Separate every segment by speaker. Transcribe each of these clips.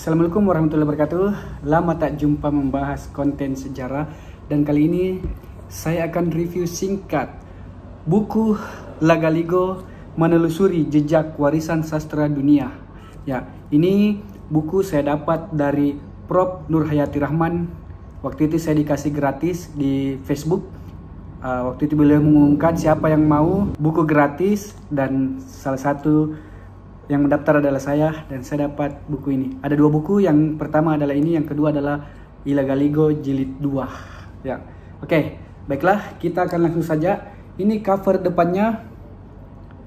Speaker 1: Assalamualaikum warahmatullahi wabarakatuh. Lama tak jumpa membahas konten sejarah, dan kali ini saya akan review singkat buku Lagaligo Menelusuri Jejak Warisan Sastra Dunia. Ya, ini buku saya dapat dari Prof. Nurhayati Rahman. Waktu itu saya dikasih gratis di Facebook. Waktu itu beliau mengumumkan siapa yang mau buku gratis, dan salah satu yang mendaftar adalah saya, dan saya dapat buku ini. Ada dua buku, yang pertama adalah ini, yang kedua adalah Lagaligo Jilid 2. Ya, oke, baiklah, kita akan langsung saja. Ini cover depannya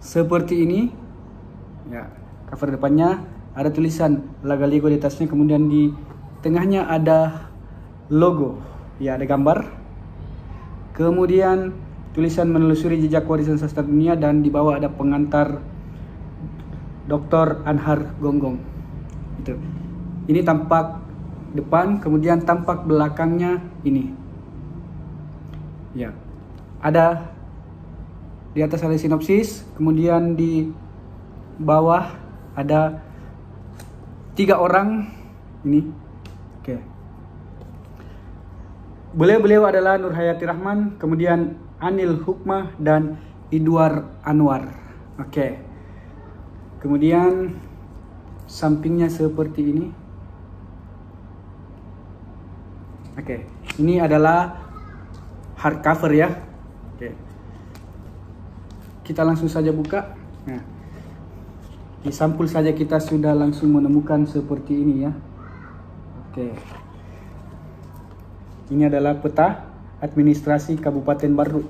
Speaker 1: seperti ini. Ya, cover depannya ada tulisan Lagaligo di atasnya, kemudian di tengahnya ada logo. Ya, ada gambar. Kemudian tulisan menelusuri jejak warisan sastra dunia, dan di bawah ada pengantar Dr. Anhar Gonggong. Itu. Ini tampak depan, kemudian tampak belakangnya ini. Ya. Ada di atas ada sinopsis, kemudian di bawah ada 3 orang ini. Oke. Beliau adalah Nurhayati Rahman, kemudian Anil Hukmah, dan Idwar Anwar. Oke. Kemudian sampingnya seperti ini. Oke, ini adalah hardcover ya. Oke. Kita langsung saja buka. Nah, di sampul saja kita sudah langsung menemukan seperti ini ya. Oke. Ini adalah peta administrasi Kabupaten Barru.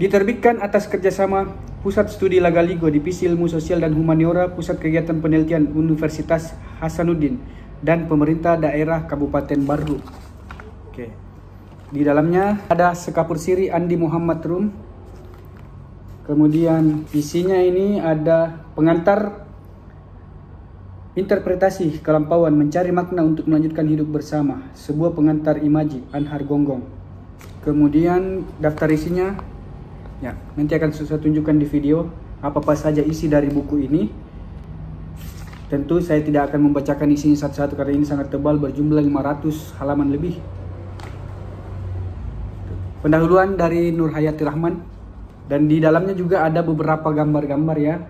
Speaker 1: Diterbitkan atas kerjasama Pusat Studi Lagaligo, Divisi Ilmu Sosial dan Humaniora, Pusat Kegiatan Penelitian Universitas Hasanuddin, dan Pemerintah Daerah Kabupaten Barru. Oke. Di dalamnya ada sekapur siri Andi Muhammad Rum. Kemudian isinya ini ada pengantar interpretasi kelampauan mencari makna untuk melanjutkan hidup bersama, sebuah pengantar imaji Anhar Gonggong. Kemudian daftar isinya. Ya, nanti akan saya tunjukkan di video apa saja isi dari buku ini. Tentu saya tidak akan membacakan isinya satu-satu karena ini sangat tebal, berjumlah 500 halaman lebih. Pendahuluan dari Nurhayati Rahman, dan di dalamnya juga ada beberapa gambar-gambar ya.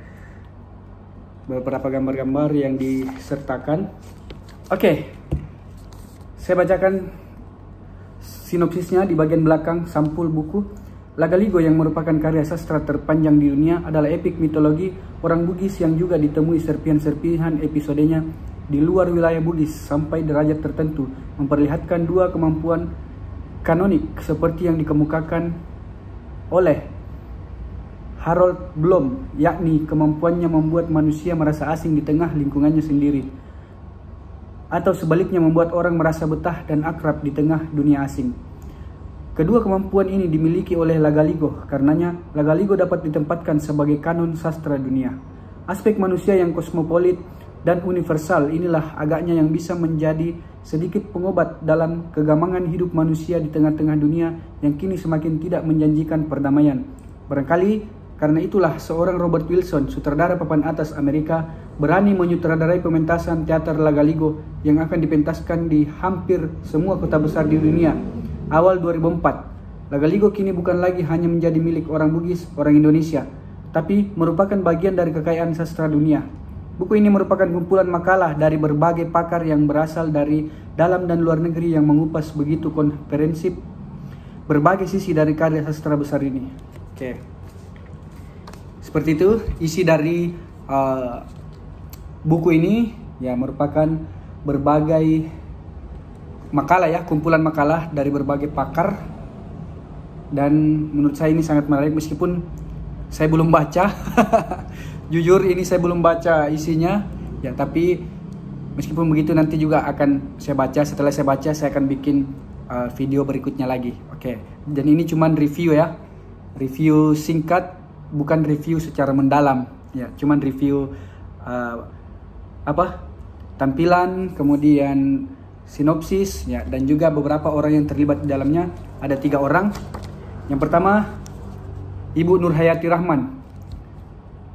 Speaker 1: Beberapa gambar-gambar yang disertakan. Oke. Saya bacakan sinopsisnya di bagian belakang sampul buku. Lagaligo, yang merupakan karya sastra terpanjang di dunia, adalah epik mitologi orang Bugis yang juga ditemui serpihan-serpihan episodenya di luar wilayah Bugis sampai derajat tertentu, memperlihatkan dua kemampuan kanonik seperti yang dikemukakan oleh Harold Bloom, yakni kemampuannya membuat manusia merasa asing di tengah lingkungannya sendiri, atau sebaliknya membuat orang merasa betah dan akrab di tengah dunia asing. Kedua kemampuan ini dimiliki oleh Lagaligo, karenanya Lagaligo dapat ditempatkan sebagai kanon sastra dunia. Aspek manusia yang kosmopolit dan universal inilah agaknya yang bisa menjadi sedikit pengobat dalam kegamangan hidup manusia di tengah-tengah dunia yang kini semakin tidak menjanjikan perdamaian. Barangkali karena itulah seorang Robert Wilson, sutradara papan atas Amerika, berani menyutradarai pementasan teater Lagaligo yang akan dipentaskan di hampir semua kota besar di dunia. Awal 2004, Lagaligo kini bukan lagi hanya menjadi milik orang Bugis, orang Indonesia, tapi merupakan bagian dari kekayaan sastra dunia. Buku ini merupakan kumpulan makalah dari berbagai pakar yang berasal dari dalam dan luar negeri yang mengupas begitu komprehensif berbagai sisi dari karya sastra besar ini. Oke. Seperti itu isi dari buku ini, ya, merupakan berbagai makalah ya, kumpulan makalah dari berbagai pakar, dan menurut saya ini sangat menarik meskipun saya belum baca. Jujur ini saya belum baca isinya ya, tapi meskipun begitu nanti juga akan saya baca. Setelah saya baca saya akan bikin video berikutnya lagi. Oke. Dan ini cuman review ya, review singkat, bukan review secara mendalam ya, cuman review tampilan, kemudian sinopsis ya, dan juga beberapa orang yang terlibat di dalamnya. Ada 3 orang. Yang pertama, Ibu Nurhayati Rahman,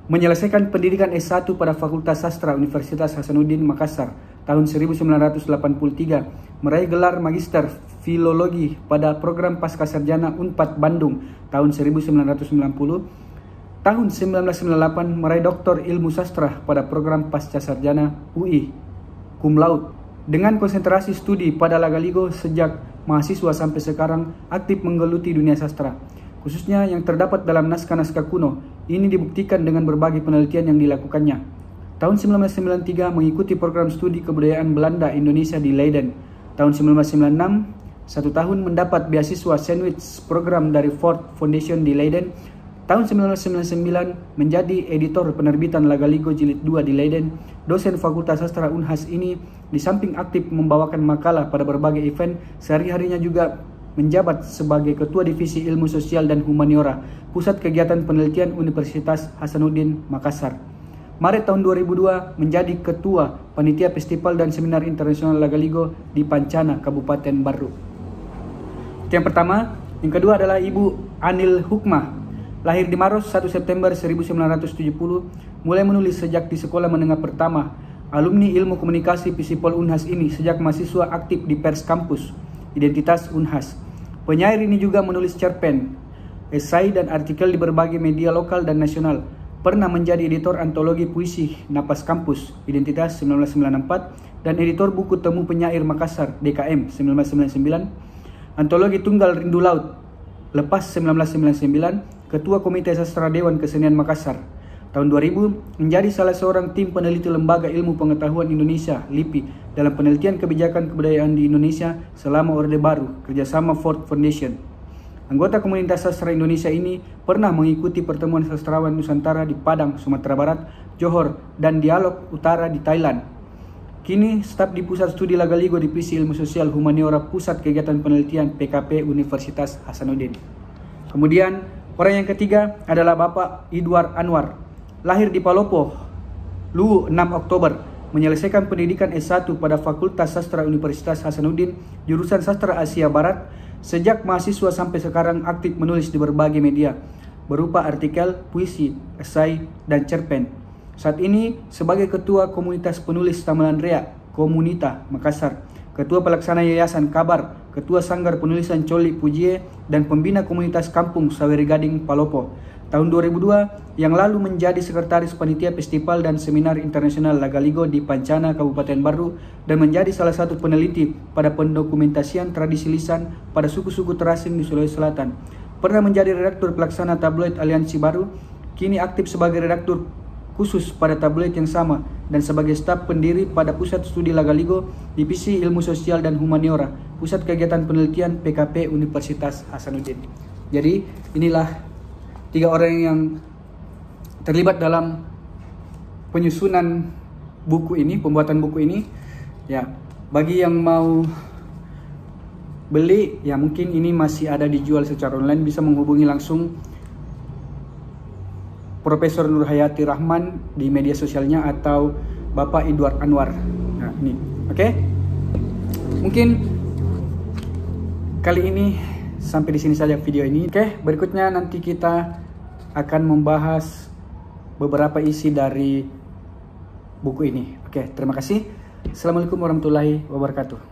Speaker 1: menyelesaikan pendidikan S1 pada Fakultas Sastra Universitas Hasanuddin Makassar tahun 1983, meraih gelar Magister Filologi pada program Pascasarjana Unpad Bandung tahun 1990. Tahun 1998 meraih Doktor Ilmu Sastra pada program Pascasarjana UI cum laude. Dengan konsentrasi studi pada Lagaligo sejak mahasiswa sampai sekarang aktif menggeluti dunia sastra, khususnya yang terdapat dalam naskah-naskah kuno. Ini dibuktikan dengan berbagai penelitian yang dilakukannya. Tahun 1993 mengikuti program studi kebudayaan Belanda Indonesia di Leiden. Tahun 1996, 1 tahun mendapat beasiswa Sandwich program dari Ford Foundation di Leiden. Tahun 1999 menjadi editor penerbitan Lagaligo Jilid 2 di Leiden. Dosen Fakultas Sastra Unhas ini di samping aktif membawakan makalah pada berbagai event, sehari-harinya juga menjabat sebagai Ketua Divisi Ilmu Sosial dan Humaniora, Pusat Kegiatan Penelitian Universitas Hasanuddin Makassar. Maret tahun 2002 menjadi Ketua Panitia Festival dan Seminar Internasional Lagaligo di Pancana, Kabupaten Baru. Itu yang pertama. Yang kedua adalah Ibu Anil Hukmah. Lahir di Maros 1 September 1970, mulai menulis sejak di sekolah menengah pertama. Alumni Ilmu Komunikasi Visipol Unhas ini sejak mahasiswa aktif di Pers Kampus, Identitas Unhas. Penyair ini juga menulis cerpen, esai dan artikel di berbagai media lokal dan nasional. Pernah menjadi editor antologi puisi Napas Kampus, Identitas 1994, dan editor buku Temu Penyair Makassar, DKM 1999, antologi Tunggal Rindu Laut, Lepas 1999, Ketua Komite Sastra Dewan Kesenian Makassar. Tahun 2000 menjadi salah seorang tim peneliti Lembaga Ilmu Pengetahuan Indonesia (LIPI) dalam penelitian kebijakan kebudayaan di Indonesia selama Orde Baru kerjasama Ford Foundation. Anggota Komunitas Sastra Indonesia ini pernah mengikuti pertemuan sastrawan Nusantara di Padang, Sumatera Barat, Johor, dan Dialog Utara di Thailand. Kini staf di Pusat Studi Lagaligo Divisi Ilmu Sosial Humaniora Pusat Kegiatan Penelitian PKP Universitas Hasanuddin. Kemudian orang yang ketiga adalah Bapak Idwar Anwar. Lahir di Palopo, Luwu 6 Oktober, menyelesaikan pendidikan S1 pada Fakultas Sastra Universitas Hasanuddin, jurusan Sastra Asia Barat. Sejak mahasiswa sampai sekarang aktif menulis di berbagai media, berupa artikel, puisi, esai, dan cerpen. Saat ini sebagai Ketua Komunitas Penulis Tamalan Rea, Komunita, Makassar, Ketua Pelaksana Yayasan Kabar, Ketua Sanggar Penulisan Coli Pujie, dan Pembina Komunitas Kampung Saweri Gading Palopo. Tahun 2002, yang lalu menjadi Sekretaris Panitia Festival dan Seminar Internasional Lagaligo di Pancana, Kabupaten Baru, dan menjadi salah satu peneliti pada pendokumentasian tradisi lisan pada suku-suku terasing di Sulawesi Selatan. Pernah menjadi redaktur pelaksana tabloid Aliansi Baru, kini aktif sebagai redaktur khusus pada tabloid yang sama, dan sebagai staf pendiri pada Pusat Studi Lagaligo, Divisi Ilmu Sosial dan Humaniora, Pusat Kegiatan Penelitian PKP Universitas Hasanuddin. Jadi inilah 3 orang yang terlibat dalam penyusunan buku ini, pembuatan buku ini. Ya, bagi yang mau beli, ya mungkin ini masih ada dijual secara online, bisa menghubungi langsung Profesor Nurhayati Rahman di media sosialnya atau Bapak Idwar Anwar. Nah, ini. Oke. Mungkin kali ini sampai di sini saja video ini. Oke, berikutnya nanti kita akan membahas beberapa isi dari buku ini. Oke, terima kasih. Assalamualaikum warahmatullahi wabarakatuh.